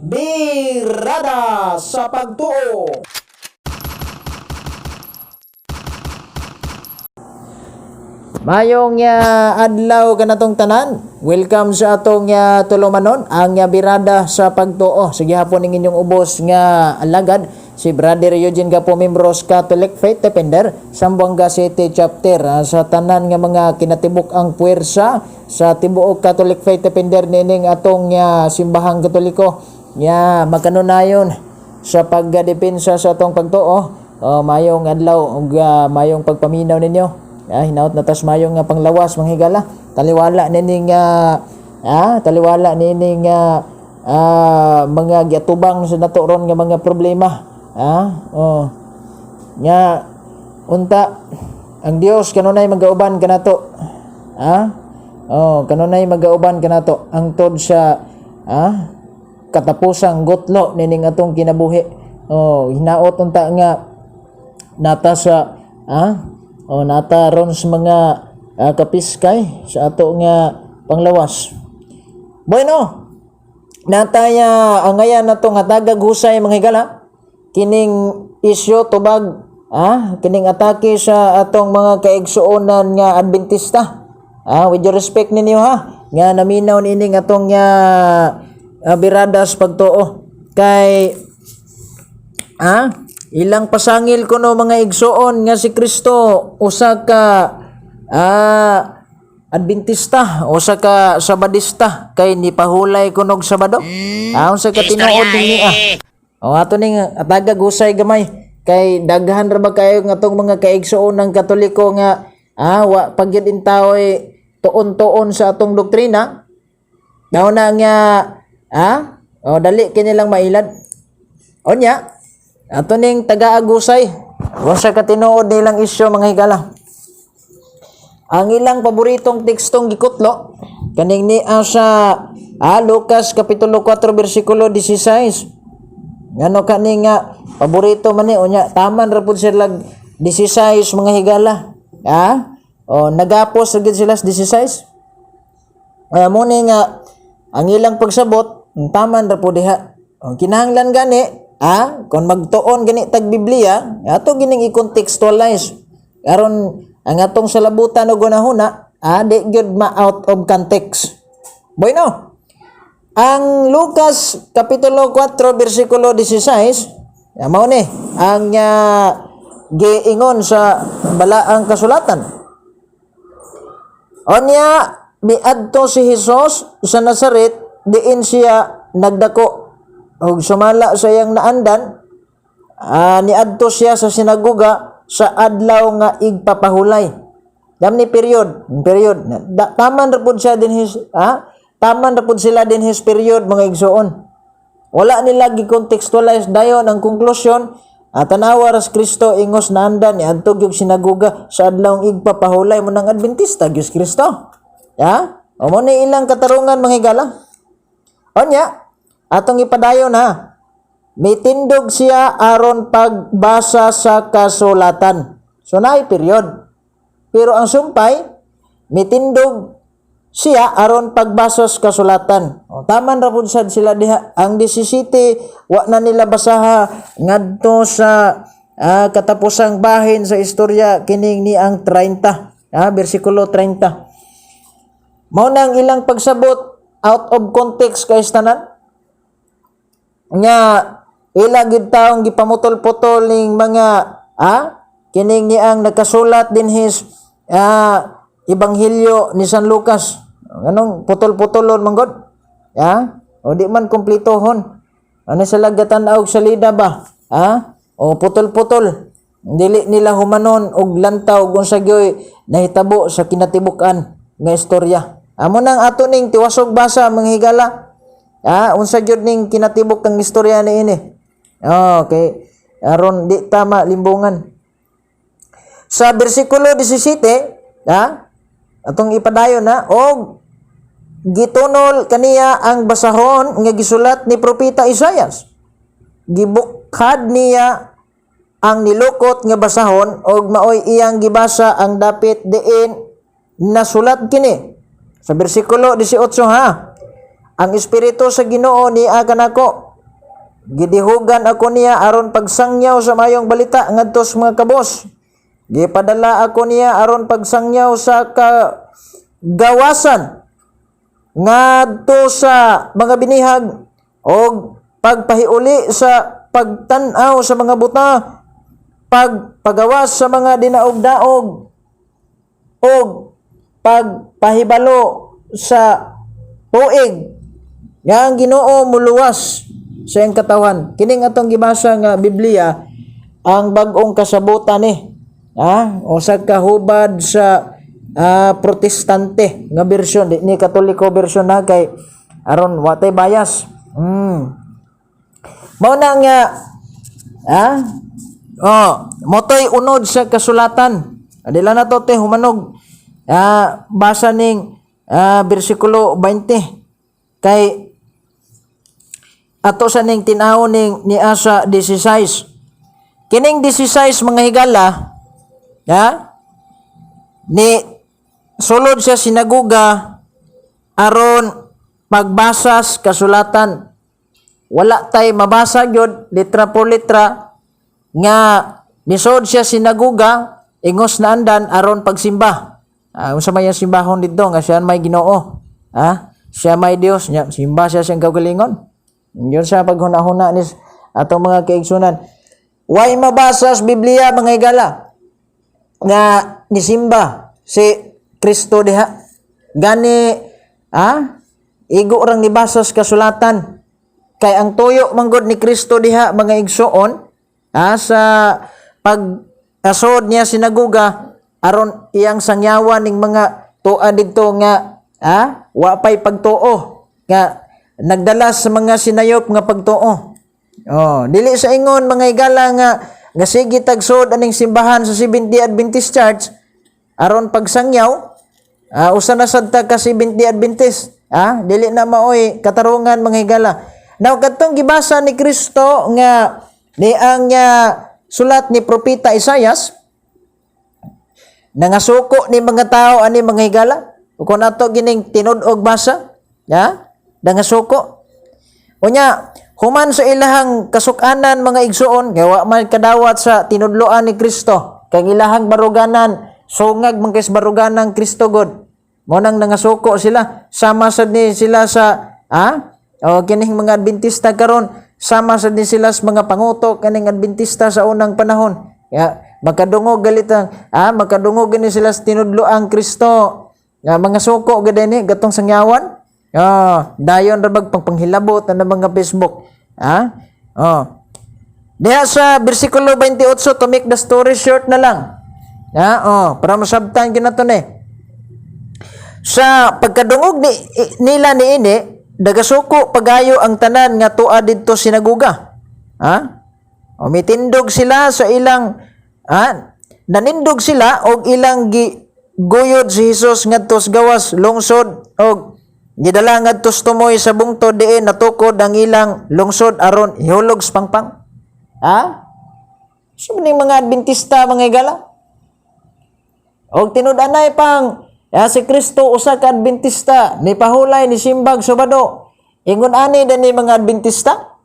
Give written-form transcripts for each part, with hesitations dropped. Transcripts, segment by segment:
Birada sa Pagtuo. Mayong adlaw kanatong tanan. Welcome sa atong tulumanon ang birada sa Pagtuo. Sige hapon ning inyong ubos nga alagad si Brother Eugene Gapo, Membros Catholic Faith Defender, Zamboanga City Chapter. Sa tanan nga mga kinatibuk ang puwersa sa tibuok Catholic Faith Defender nining atong simbahang Katoliko magkanunayon sa pagdepensa sa atong Pagtuo. Mayong adlaw ug mayong pagpaminaw ninyo. Hinaut na tas mayong panglawas manghigala. Taliwala nining mga giatubang sa naturon nga mga problema. Nga unta ang Dios kanunay magauban kanato. Kanunay magauban kanato angtod sa katapusang gutlo nining atong kinabuhi. Hinaot unta nga nata sa nata ron sa mga kapiskay sa ato nga panglawas. Bueno, nataya angayan natong hatagag husay mga higala kining isyu tubag kining atake sa atong mga kaigsuonan nga Adventista. With your respect ninyo nga naminaw nining atong biradas Pagtuo kay ilang pasangil kuno mga igsuon nga si Kristo usa ka Adventista, usa ka Sabadista kay nipahulay kunog Sabado. Unsa ka tinuod niya? Ato ning atagag husay gamay kay daghan ra ba kayo nga tong mga kaigsuon ng Katoliko nga wa pagyud intaw tuon-tuon sa atong doktrina. Daw na nga dali kini lang mailad. Onya ato ning taga-agusay unsa ka tinuod nilang isyu mga higala. Ang ilang paboritong tekstong gikutlo kaning niya sa Lucas kapitulo 4 bersikulo 16. Ngano kani nga paborito man ni unya taman ra pud sila 16 mga higala. Nagapos ra gid sila 16. Mo ni nga ang ilang pagsabot taman ra pud diha. Kinahanglan gani kung magtuon gani tag Biblia, ato gining i-contextualize. Aron ang atong salabutan og gunahuna, di gyud ma-out of context. Bueno, ang Lucas kapitulo 4 bersikulo 16, mao ni ang giingon sa balaang kasulatan. Onya miadto si Hesus sa Nazaret, diin siya nagdako. Og sumala sa iyang naandan, niadto siya sa sinagoga sa adlaw nga igpapahulay. Dam ni period. Taman ra pud siya din taman ra pud sila din his period mga igsoon. Wala nila gi-contextualize dayon ang konklusyon. Tanawa ras Kristo ingos naandan niadto gyud sinagoga sa adlaw nga igpapahulay mo ng Adventista Dios Kristo. Mo ni ilang katarungan mga higala. Onya atong ipadayon mitindog siya aron pagbasa sa kasulatan. So naay period. Pero ang sumpay mitindog siya aron pagbasa sa kasulatan. Taman ra pud sad sila diha. Ang 17 wa na nila basaha ngadto sa katapusang bahin sa istorya kining ni ang 30, bersikulo 30. Mao nang ilang pagsabot out of context kay tanan. Nga ila gid taong gipamutol-putol ning mga kining ni ang nakasulat din his Ebanghelyo ni San Lucas. Anong putol-putolon man gud? O di man kumpletohon. Ano sila gatan-og salida ba? O putol-putol. Dili nila humanon og lantaw kung sa gyoy nahitabo sa kinatibukan nga istorya. Amo nang ato ning tiwasog basa mga higala. Unsa gyud ning kinatibuk kang istorya niini. Okay. Aron di tama limbungan. Sa bersikulo 17, atong ipadayon og gitunol kaniya ang basahon nga gisulat ni propeta Isaias. Gibukhad niya ang nilukot nga basahon og maoy iyang gibasa ang dapit diin nasulat kini. Sa bersikulo 18 ang Espiritu sa Ginoo niya kanako gidihugan ako niya aron pagsangyaw sa mayong balita ngadto sa mga kabos. Gipadala ako niya aron pagsangyaw sa kagawasan ngadto sa mga binihag o pagpahiuli sa pagtan-aw sa mga buta, pagpagawas sa mga dinaog-daog o pagpahibalo sa tuig nga ang Ginoo muluwas sa iyang katawan. Kining atong gibasa nga Biblia ang bag-ong kasabutan ni o sa kahubad sa protestante nga bersyon ni katoliko bersyon na kay aron watay bias. Mao na nga motoy unod sa kasulatan. Adila na to te humanog basa ning bersikulo 20 kay ato sa ning tinaw ning ni asa 16. Kining 16 mga higala ni sulod sa sinaguga aron pagbasas kasulatan. Wala tay mabasa gyud litra por litra nga nisod siya sinaguga ingos na andan aron pagsimba. Unsa may simbahon didto nga siya may Ginoo. Siya may Dios nya simba siya siyang kaugalingon. Yun sa paghuna-huna ni atong mga kaigsunan. Way mabasa sa Biblia mga higala nga nisimba si Kristo diha. Gani igo rang nibasa sa kasulatan. Kay ang tuyo manggod ni Kristo diha mga igsuon sa pag-asod niya sinaguga aron iyang sangyawan ning mga tua didto nga wa pay pagtuo nga nagdala sa mga sinayop nga pagtuo. Dili sa ingon mga higala nga sige tagsod aning simbahan sa Seventh-day Adventist Church aron pagsangyaw usa na sad ta ka Seventh-day Adventist. Dili na maoy katarungan mga higala. Now kadtong gibasa ni Kristo nga ni ang sulat ni propeta Isaias nangasuko ni mga tao ani mga higala kung ato gining tinud-og basa nangasuko unya human sa ilahang kasukanan mga igsuon gawa man kadawat sa tinudloan ni Kristo kay ilahang baruganan sungag man kay baruganang Kristo God mo nang nangasuko sila sama sad ni sila sa kining mga Adventista karon sama sad ni sila sa mga pangutok kaning Adventista sa unang panahon. Makadungog makadungog gani sila sa tinudloang Kristo. Mga suko gid ni gatong sangyawan. Dayon ra bag panghilabot na mga Facebook. Diha sa bersikulo 28 to make the story short na lang. Para masabtan ginato ni. Sa pagkadungog nila niini dagasuko pagayo ang tanan nga tua didto sinaguga. Mitindog sila sa ilang nanindog sila og ilang guyod si Hesus ngadto sa gawas lungsod og gidala ngadto sa tumoy sa bungtod diin natukod ang ilang lungsod aron ihulog sa pangpang. So ning mga Adventista mga higala. Og tinud-anay pang si Kristo usa ka Adventista ni pahulay ni simbag Sabado. Ingon ani dani mga Adventista?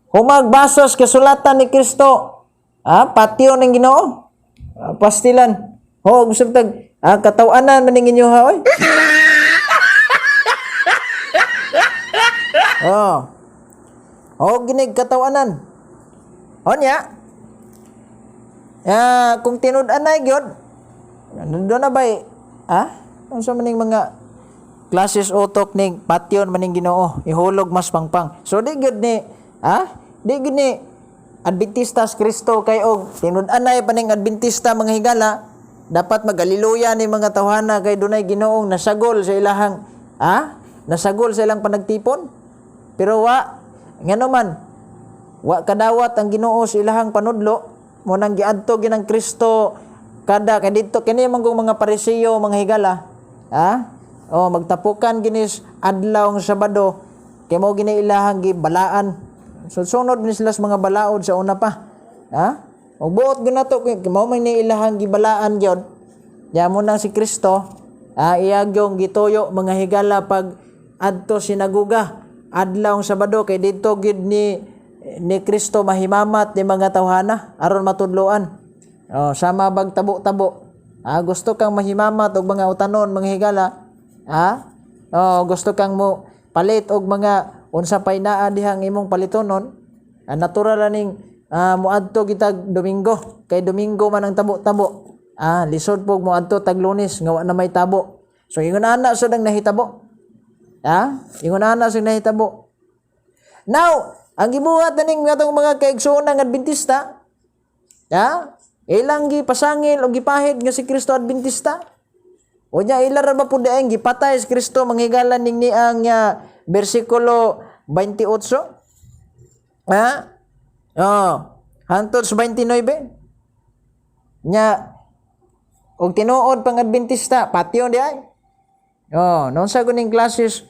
Humagbasa sa kasulatan ni Kristo. Patio ng Ginoo. Pastilan. Gusto tag katawanan man ning inyo oy. Ginig katawanan. Onya. Kung tinud-anay gyud nandun na ba unsa maning mga classes utok ning patyon maning Ginoo ihulog mas pangpang. So di gud ni Adventistas Kristo kay og tinud-anay pa ning Adventista mga higala dapat magaliluya ni mga tawhana kay dunay Ginoong nasagol sa ilahang nasagol sa ilang panagtipon. Pero ngano man wa kadawat ang Ginoo sa ilahang panudlo mo nang giadto ginang Kristo kada kay didto kini man mga Pariseo mga higala magtapukan ginis adlaw ng Sabado kay mo gini ilahang gibalaan sunod ni sila sa mga balaod sa una pa og buot ginato kay mo man ni ilahang gibalaan gyud ya mo nang si Kristo iyagyong gituyo mga higala pag adto sinaguga adlaw Sabado kay didto gid ni Kristo mahimamat ni mga tawhana aron matudloan. Sama bag tabo-tabo. Gusto kang mahimamat og mga utanon, mga higala. Gusto kang mo palit og mga unsa pay naa dihang imong palitonon. Natural aning muadto kitag Domingo. Kay Domingo man ang tabo-tabo. Lisod pog muadto tag Lunes nga wa na may tabo. So ingon ana sa nang nahitabo. Ingon ana sa nahitabo. Now, ang gibuhat ning atong mga kaigsoon ng Adventista, ilang gipasangil o gipahid nga si Kristo Adventista. O nya ila ra ba pud ang gipatay si Kristo manghigalan ning niang bersikulo 28. Hangtod sa 29. Nya og tinuod pang Adventista patio di ay. Noon sa kuning classes,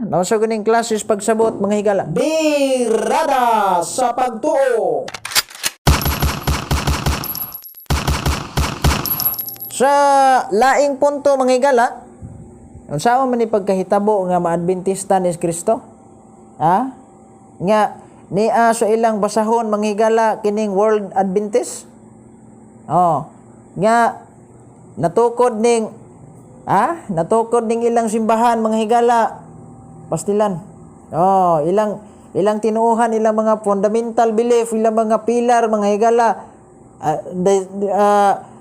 noon sa kuning classes pagsabot mga higala. Birada sa pagtuo. Sa laing punto mga higala, unsaon man ni pagkahitabo nga ma-Adventista ni Kristo? Nga niya sa ilang basahon mga higala kining World Adventist. Nga natukod ning ilang simbahan mga higala pastilan. Ilang tinuuhan, ilang mga fundamental belief, ilang mga pilar mga higala.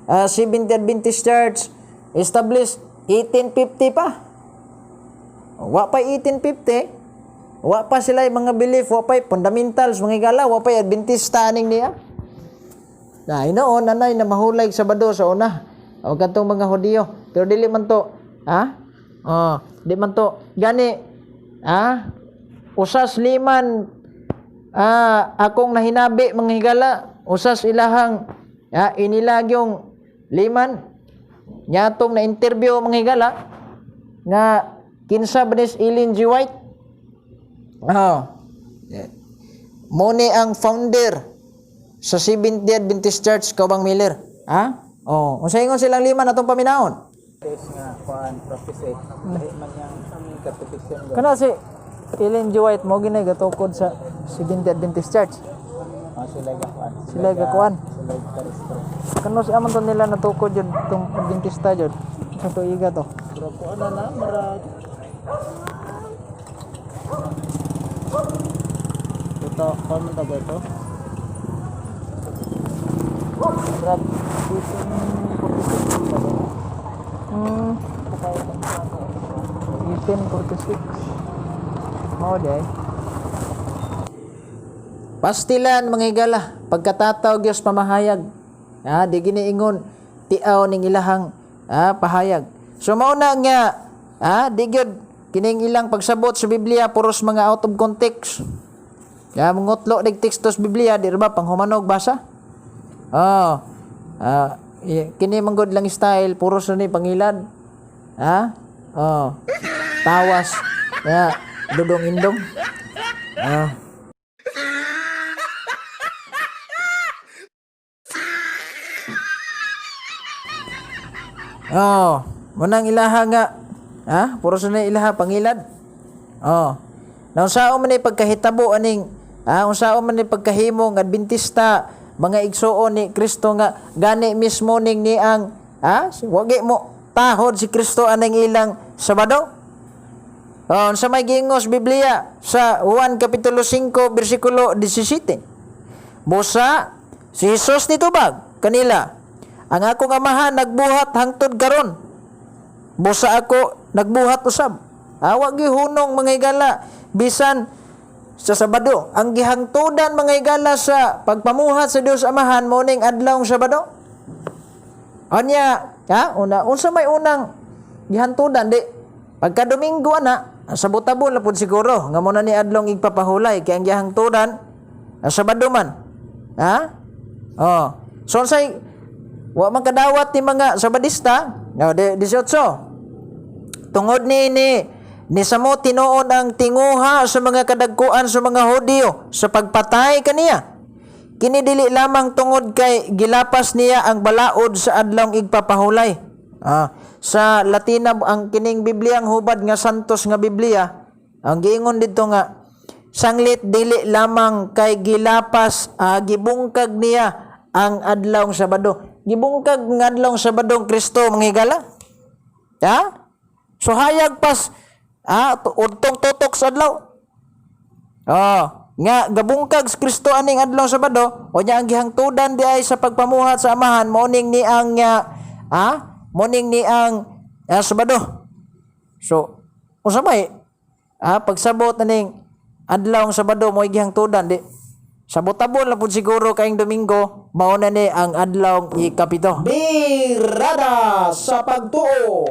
Seventh Adventist Church established 1850 pa. Wa pa 1850. Wa pa sila mga belief, wa pa fundamentals mga higala, wa pa Adventista aning niya. Inoon anay na mahulay Sabado sa una. O katong mga Hudiyo. Pero dili man to, di man to gani usas liman akong nahinabi mga higala, usas ilahang inilagyong liman nyatong na interview mga higala nga kinsa benes Ellen G. White. Mo ni ang founder sa Seventh-day Adventist Church Kaubang Miller. Unsa ingon silang lima natong paminaon? Nga kuan prophecy dahil man yang katubigan Kana si Ellen G. White mo ginay gatukod sa Seventh-day Adventist Church. sila gakuan Sila gakuan. sila karisto Kano si amon to nila natukod jud tong Adventista jud. Sa tuiga to. pero kuan na marag ito kuan man ta ba ito marag 1846. Mao di ay. Pastilan mga higala, pagkatataw Dios pamahayag. Di giniingon tiaw ning ilahang pahayag. So mao na nga di gyud kining ilang pagsabot sa Biblia puros mga out of context. Mungutlo dig teksto sa Biblia di ra ba panghumanog basa? Kini manggod lang style puros na ni pangilad. Tawas. Dudong indong. Munang ilaha nga. Puro sa na ilaha pangilad. Now sao man ni pagkahitabo aning unsao man ni pagkahimo ng Adventista mga igsuon ni Kristo nga gani mismo ning niang wagi mo tahod si Kristo aning ilang Sabado. Sa may gingos Biblia sa Juan kapitulo 5 bersikulo 17. Busa si Jesus nitubag kanila, ang akong amahan nagbuhat hangtod karon. Busa ako nagbuhat usab. Wa gihunong mga higala bisan sa Sabado. Ang gihangtudan mga higala sa pagpamuhat sa Dios Amahan mo ning adlaw Sabado. Anya, unsa may unang gihangtudan di pagka Domingo sa butabon lapod siguro nga mo na ni adlaw igpapahulay kay ang gihangtudan Sabado man. So say wa man kadawat ni mga Sabadista, 18. Tungod ni samo tinuod ang tinguha sa mga kadagkuan sa mga Hudiyo sa pagpatay kaniya. Kini dili lamang tungod kay gilapas niya ang balaod sa adlawng igpapahulay. Sa Latina ang kining Biblia ang hubad nga santos nga Biblia, Ang giingon dito nga, sanglit dili lamang kay gilapas, gibungkag niya ang adlawng Sabado. Gibungkag ng adlawng Sabado ang Kristo, mga higala. Ha? So hayag pas, udtong tutok sa adlaw. Nga gabungkag sa Kristo aning adlawng Sabado, o nya ang gihangtudan di ay sa pagpamuhat sa amahan, morning ni ang Sabado. So, usabay, pagsabot aning adlawng Sabado mo gihangtudan di. Sabot-abot lang pud siguro kaing Domingo, mao na ni ang adlawng ikapito. Birada sa pagtuo.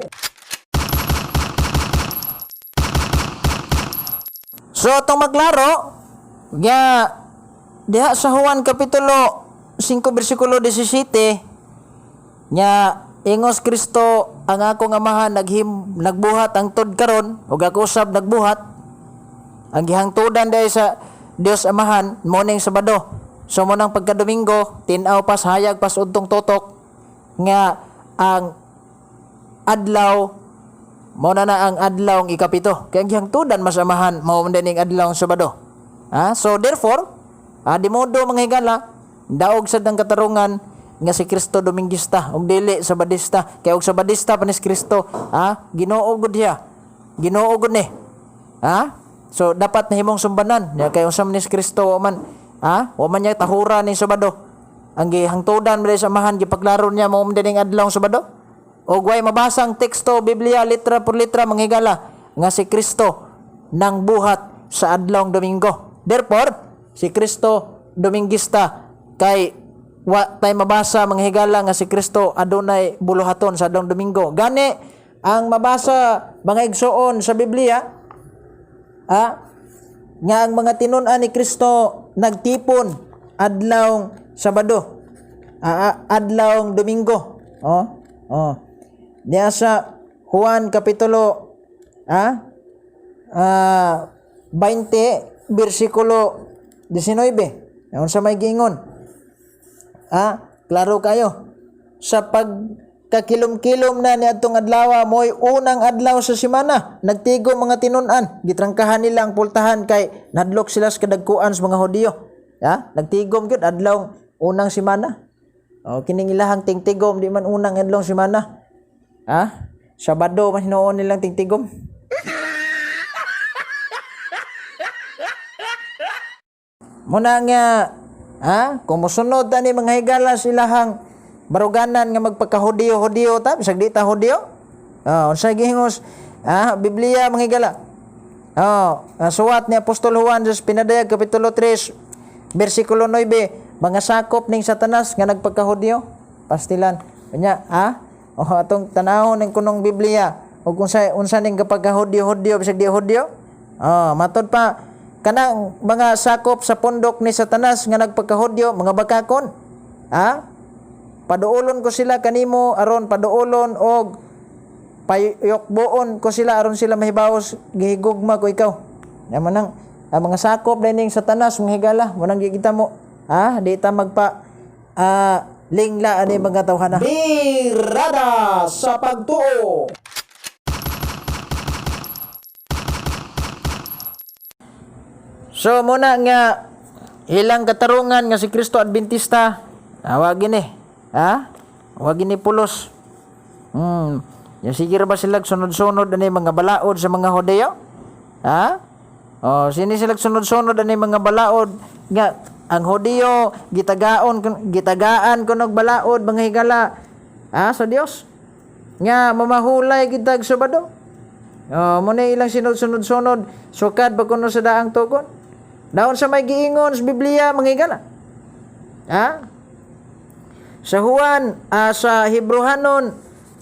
So itong maglaro, diha sa Juan Kapitulo 5 versikulo 17, ingos Kristo, ang akong amahan nagbuhat ang tod karon, ug ako usab nagbuhat. Ang gihangtudan dahil sa Dios Amahan, morning Sabado. So mo nang pagka-Domingo, tinaw pas hayag pas udtong tutok nga ang adlaw mo na ang adlawng ikapito. Kaya gihangtudan masamahan mao man dining adlawng Sabado. So therefore, di modo mga higala, daog sad ang katarungan nga si Kristo Dominguista ug dili Sabadista. Kaya og Sabadista panis Kristo, Ginoo gud siya. Ginoo gud ni. So dapat nahimong sumbanan. Kay unsa man ni Kristo man, wa man niya tahura ning Sabado. Ang gihangtudan mo sa amahan gipaglaro niya mao man dining adlawng Sabado. O way mabasang teksto, Biblia, litra por litra, manghigala, nga si Kristo nang buhat sa adlawng Domingo. Therefore, si Kristo Dominguista, kay wa tay mabasa manghigala nga si Kristo adunay buluhaton sa adlawng Domingo. Gani, ang mabasa mga igsoon sa Biblia, nga ang mga tinun-an ni Kristo nagtipon adlawng Sabado, adlawng Domingo. Diya sa Juan Kapitulo 20 versikulo 19. Unsa may giingon? Klaro kayo. Sa pagkakilom-kilom na ni adtong adlaw, mo'y unang adlaw sa semana, nagtigo mga tinun-an, gitrangkahan nila ang pultahan kay nadlok sila sa kadagkuan sa mga Hudiyo. Nagtigom gyud adlaw unang semana. Kining ilahang tingtigom di man unang adlawng semana. Sabado man hinuon nilang tingtigom. Muna nga, kung musunod ni mga higala silahang baruganan nga magpagka-Hudiyo-Hudiyo ta, bisag di ta Hudiyo. Unsa gihingos, Biblia mga higala. Suwat ni Apostol Juan sa Pinadayag Kapitulo 3 versikulo 9, mga sakop ning Satanas nga nagpagka-Hudiyo, pastilan. Kanya, atong tanahon ning kunong Biblia, o kung unsa ning kapagka-Hudiyo-Hudiyo bisag di Hudiyo. Matod pa kanang mga sakop sa pundok ni Satanas nga nagpagka-Hudiyo, mga bakakon. Paduolon ko sila kanimo aron paduolon og payokboon ko sila aron sila mahibawos gihigugma ko ikaw. Naman nang mga sakop dining Satanas mga higala, munang gikita mo. Di ta magpa lingla ani mga tawhana. Birada sa pagtuo. So muna nga ilang katarungan nga si Kristo Adventista, wagin wagin ni pulos. Sige ra ba sila sunod-sunod ani mga balaod sa mga Hudiyo? Sini sila sunod-sunod ani mga balaod nga ang Hudiyo gitagaan kunog balaod mga higala sa Dios nga mamahulay kitag Sabado. Muna ilang sunod-sunod sukad pa kuno sa daang tugon. Daon sa may giingon sa Biblia mga higala. Sa Juan, sa Hebrehanon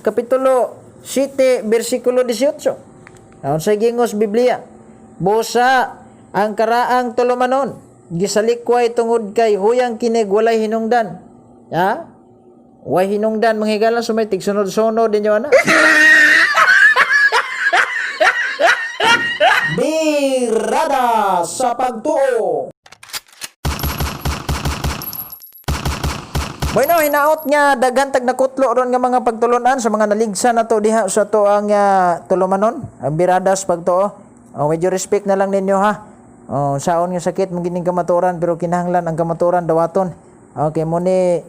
Kapitulo 7 versikulo 18. Daon sa giingon sa Biblia, busa ang karaang tulumanon, gisalikway tungod kay huyang kinig walay hinungdan. Way hinungdan mga higala, sumay tigsunod-sunod din yun. Birada sa pagtuo. Bueno, hinaot nga daghan tag nakutlo ron nga mga pagtulunan sa mga naligsa na to diha sa to ang tulumanon, ang birada sa pagtuo. Medyo respect na lang ninyo ha. Saon nga sakit mong gining kamaturan pero kinahanglan ang kamaturan dawaton. Okay, muni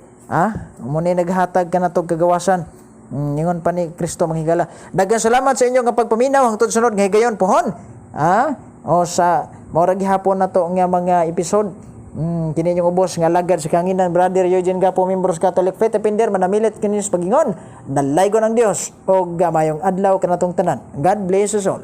naghatag ka na tog kagawasan. Ingon pa ni Kristo manghigala. Daghang salamat sa inyo nga pagpaminaw hangtod sunod nga higayon pohon. Sa mora gihapon na to nga mga episode. Kini yung ubos nga lagad sa kanginan Brother Eugene Gapo, members Catholic Faith Defender, manamilit kini sa pagingon. Dalay ko ng Dios o gamayong adlaw kanatong tanan. God bless us all.